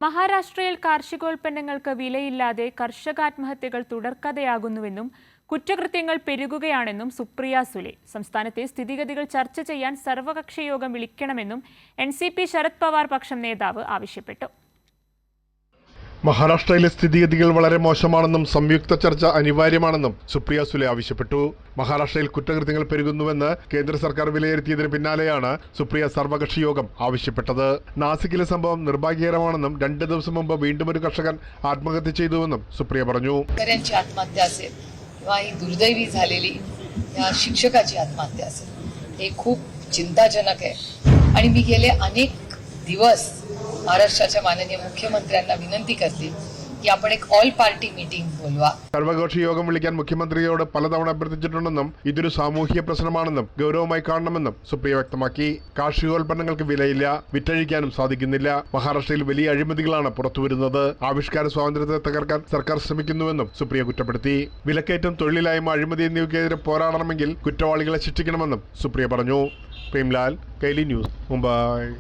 മഹാരാഷ്ട്രയിൽ കാർഷികോൽപ്പന്നങ്ങൾക്ക് വിലയില്ലാതെ കർഷകാത്മഹത്യകൾ തുടർക്കഥയാകുന്നുവെന്നും കുറ്റകൃത്യങ്ങൾ പെരുകുകയാണെന്നും സുപ്രിയ സുലെ. സംസ്ഥാനത്തെ സ്ഥിതിഗതികൾ ചർച്ച ചെയ്യാൻ സർവകക്ഷി യോഗം വിളിക്കണമെന്നും എൻസിപി ശരത് പവാർ പക്ഷം നേതാവ് ആവശ്യപ്പെട്ടു. മഹാരാഷ്ട്രയിലെ സ്ഥിതിഗതികൾ വളരെ മോശമാണെന്നും സംയുക്ത ചർച്ച അനിവാര്യമാണെന്നും സുപ്രിയ സുലെ ആവശ്യപ്പെട്ടു. മഹാരാഷ്ട്രയിൽ കുറ്റകൃത്യങ്ങൾ പെരുകുന്നുവെന്ന് കേന്ദ്ര സർക്കാർ വിലയിരുത്തിയതിന് പിന്നാലെയാണ് സുപ്രിയ സർവകക്ഷി യോഗം ആവശ്യപ്പെട്ടത്. നാസിക്കിലെ സംഭവം നിർഭാഗ്യകരമാണെന്നും 2 ദിവസം മുമ്പ് വീണ്ടും ഒരു കർഷകൻ ആത്മഹത്യ ചെയ്തുവെന്നും സുപ്രിയ പറഞ്ഞു. दुर्दैवी झालेली या शिक्षकाची आत्महत्या असेल हे खूप चिंताजनक आहे आणि मी गेले अनेक दिवस महाराष्ट्राच्या माननीय मुख्यमंत्र्यांना विनंती करते की आपण एक ऑल पार्टी मीटिंग बोलवा. സർവകക്ഷി യോഗം വിളിക്കാൻ മുഖ്യമന്ത്രിയോട് പലതവണ അഭ്യർത്ഥിച്ചിട്ടുണ്ടെന്നും ഇതൊരു സാമൂഹിക പ്രശ്നമാണെന്നും ഗൗരവമായി കാണണമെന്നും സുപ്രിയ വ്യക്തമാക്കി. കാർഷികോൽപ്പന്നങ്ങൾക്ക് വിലയില്ല, വിറ്റഴിക്കാനും സാധിക്കുന്നില്ല. മഹാരാഷ്ട്രയിൽ വലിയ അഴിമതികളാണ് പുറത്തുവരുന്നത്. ആവിഷ്കാര സ്വാതന്ത്ര്യത്തെ തകർക്കാൻ സർക്കാർ ശ്രമിക്കുന്നുവെന്നും സുപ്രിയ കുറ്റപ്പെടുത്തി. വിലക്കയറ്റം, തൊഴിലില്ലായ്മ, അഴിമതി എന്നിവയ്ക്കെതിരെ പോരാടണമെങ്കിൽ കുറ്റവാളികളെ ശിക്ഷിക്കണമെന്നും സുപ്രിയ പറഞ്ഞു. പ്രേംലാൽ, കൈലി ന്യൂസ്, മുംബൈ.